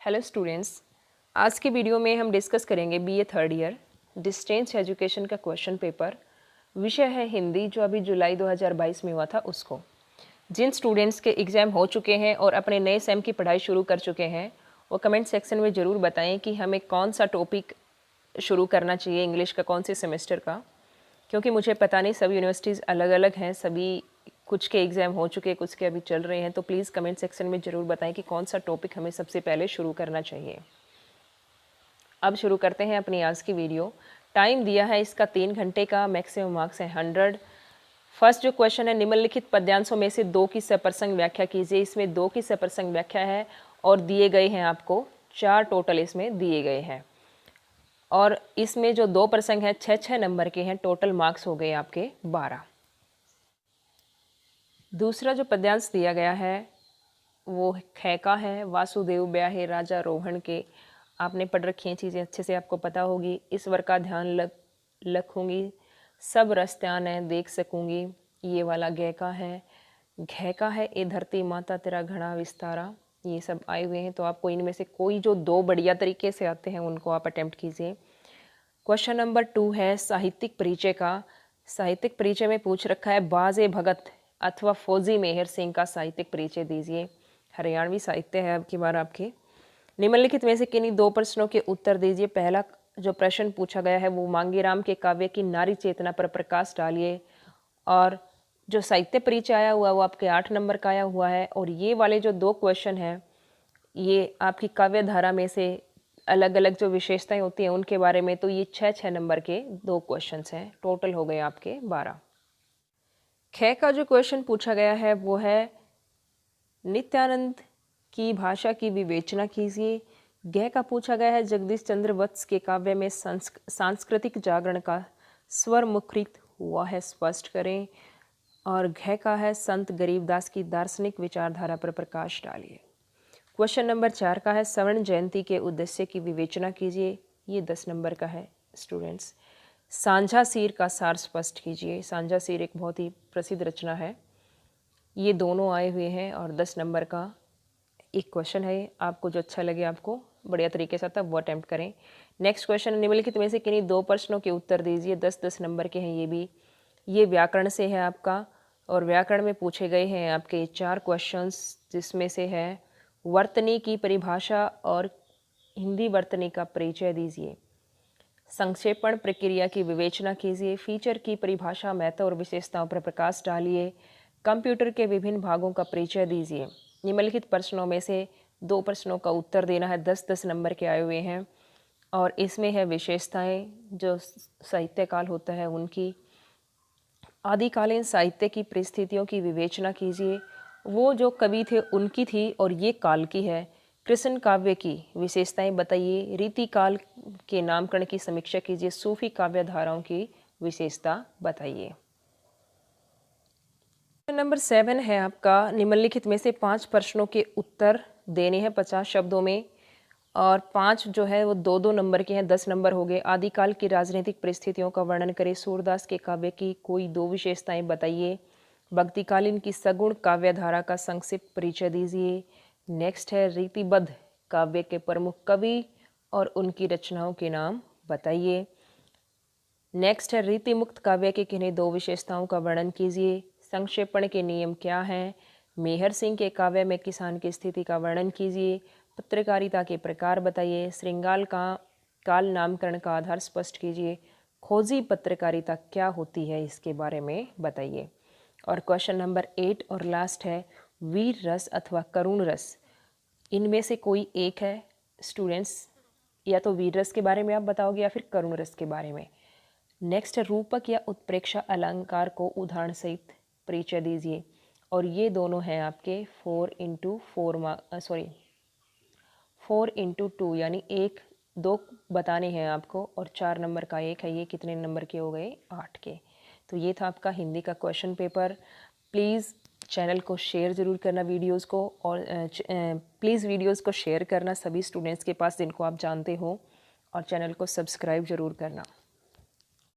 Hello students, आज की video में हम डिस्कस करेंगे BA third year distance education का क्वेश्चन पेपर। विषय है हिंदी, जो अभी जुलाई 2022 में हुआ था उसको। जिन स्टूडेंट्स के एग्ज़ाम हो चुके हैं और अपने नए सेम की पढ़ाई शुरू कर चुके हैं, वो कमेंट सेक्शन में ज़रूर बताएं कि हमें कौन सा टॉपिक शुरू करना चाहिए इंग्लिश का, कौन से सेमेस्टर का। क्योंकि मुझे पता नहीं, सभी यूनिवर्सिटीज़ अलग अलग हैं, सभी कुछ के एग्ज़ाम हो चुके हैं, कुछ के अभी चल रहे हैं। तो प्लीज़ कमेंट सेक्शन में ज़रूर बताएं कि कौन सा टॉपिक हमें सबसे पहले शुरू करना चाहिए। अब शुरू करते हैं अपनी आज की वीडियो। टाइम दिया है इसका 3 घंटे का, मैक्सिमम मार्क्स है 100। फर्स्ट जो क्वेश्चन है, निम्नलिखित पद्यांशों में से 2 की सप्रसंग व्याख्या कीजिए। इसमें 2 की सप्रसंग व्याख्या है और दिए गए हैं आपको 4 टोटल इसमें दिए गए हैं। और इसमें जो 2 प्रसंग हैं 6-6 नंबर के हैं, टोटल मार्क्स हो गए आपके 12। दूसरा जो पद्यांश दिया गया है वो ख का है। वासुदेव ब्याहे राजा रोहण के। आपने पढ़ रखी हैं चीज़ें अच्छे से, आपको पता होगी। ईश्वर का ध्यान लखूंगी, सब रस्त्यान है देख सकूंगी। ये वाला ग का है। घ का है, ए धरती माता तेरा घना विस्तारा। ये सब आए हुए हैं, तो आपको इनमें से कोई जो 2 बढ़िया तरीके से आते हैं उनको आप अटेम्प्ट कीजिए। क्वेश्चन नंबर 2 है साहित्यिक परिचय का। साहित्यिक परिचय में पूछ रखा है, बाजे भगत अथवा फौजी मेहर सिंह का साहित्यिक परिचय दीजिए। हरियाणवी साहित्य है अब की बार आपके। निम्नलिखित में से किन्हीं 2 प्रश्नों के उत्तर दीजिए। पहला जो प्रश्न पूछा गया है वो मांगीराम के काव्य की नारी चेतना पर प्रकाश डालिए। और जो साहित्य परिचय आया हुआ वो आपके 8 नंबर का आया हुआ है। और ये वाले जो 2 क्वेश्चन हैं ये आपकी काव्य धारा में से अलग अलग जो विशेषताएं होती हैं उनके बारे में। तो ये 6-6 नंबर के 2 क्वेश्चन हैं, टोटल हो गए आपके 12। ख का जो क्वेश्चन पूछा गया है वो है, नित्यानंद की भाषा की विवेचना कीजिए। ग का पूछा गया है, जगदीश चंद्र वत्स के काव्य में सांस्कृतिक जागरण का स्वर मुखरित हुआ है, स्पष्ट करें। और घ का है, संत गरीबदास की दार्शनिक विचारधारा पर प्रकाश डालिए। क्वेश्चन नंबर 4 का है, स्वर्ण जयंती के उद्देश्य की विवेचना कीजिए। ये 10 नंबर का है स्टूडेंट्स। सांझा सीर का सार स्पष्ट कीजिए। सांझा सीर एक बहुत ही प्रसिद्ध रचना है। ये दोनों आए हुए हैं और 10 नंबर का एक क्वेश्चन है। आपको जो अच्छा लगे, आपको बढ़िया तरीके से आता वो अटैम्प्ट करें। नेक्स्ट क्वेश्चन, निम्नलिखित में से किन्हीं 2 प्रश्नों के उत्तर दीजिए। 10-10 नंबर के हैं ये भी। ये व्याकरण से है आपका, और व्याकरण में पूछे गए हैं आपके 4 क्वेश्चंस, जिसमें से है वर्तनी की परिभाषा और हिंदी वर्तनी का परिचय दीजिए। संक्षेपण प्रक्रिया की विवेचना कीजिए। फीचर की परिभाषा, महत्व और विशेषताओं पर प्रकाश डालिए। कंप्यूटर के विभिन्न भागों का परिचय दीजिए। निम्नलिखित प्रश्नों में से 2 प्रश्नों का उत्तर देना है। 10-10 नंबर के आए हुए हैं और इसमें है विशेषताएं जो साहित्यकाल होता है उनकी। आदिकालीन साहित्य की परिस्थितियों की विवेचना कीजिए। वो जो कवि थे उनकी थी और ये काल की है। कृष्ण काव्य की विशेषताएं बताइए। रीति काल के नामकरण की समीक्षा कीजिए। सूफी काव्य धाराओं की विशेषता बताइए। नंबर 7 है आपका, निम्नलिखित में से 5 प्रश्नों के उत्तर देने हैं 50 शब्दों में। और 5 जो है वो 2-2 नंबर के हैं, 10 नंबर हो गए। आदिकाल की राजनीतिक परिस्थितियों का वर्णन करें। सूरदास के काव्य की कोई 2 विशेषताएं बताइए। भक्तिकालीन की सगुण काव्य धारा का संक्षिप्त परिचय दीजिए। नेक्स्ट है, रीतिबद्ध काव्य के प्रमुख कवि और उनकी रचनाओं के नाम बताइए। नेक्स्ट है, रीति मुक्त काव्य के किन्हीं 2 विशेषताओं का वर्णन कीजिए। संक्षेपण के नियम क्या हैं। मेहर सिंह के काव्य में किसान की स्थिति का वर्णन कीजिए। पत्रकारिता के प्रकार बताइए। श्रृंगाल का काल नामकरण का आधार स्पष्ट कीजिए। खोजी पत्रकारिता क्या होती है, इसके बारे में बताइए। और क्वेश्चन नंबर 8 और लास्ट है, वीर रस अथवा करुण रस, इनमें से कोई एक है स्टूडेंट्स। या तो वीर रस के बारे में आप बताओगे या फिर करुण रस के बारे में। नेक्स्ट है, रूपक या उत्प्रेक्षा अलंकार को उदाहरण सहित परिचय दीजिए। और ये दोनों हैं आपके 4x2 यानी 1-2 बताने हैं आपको, और 4 नंबर का एक है। ये कितने नंबर के हो गए, 8 के। तो ये था आपका हिंदी का क्वेश्चन पेपर। प्लीज़ चैनल को शेयर ज़रूर करना वीडियोस को, और प्लीज़ वीडियोस को शेयर करना सभी स्टूडेंट्स के पास जिनको आप जानते हो, और चैनल को सब्सक्राइब ज़रूर करना।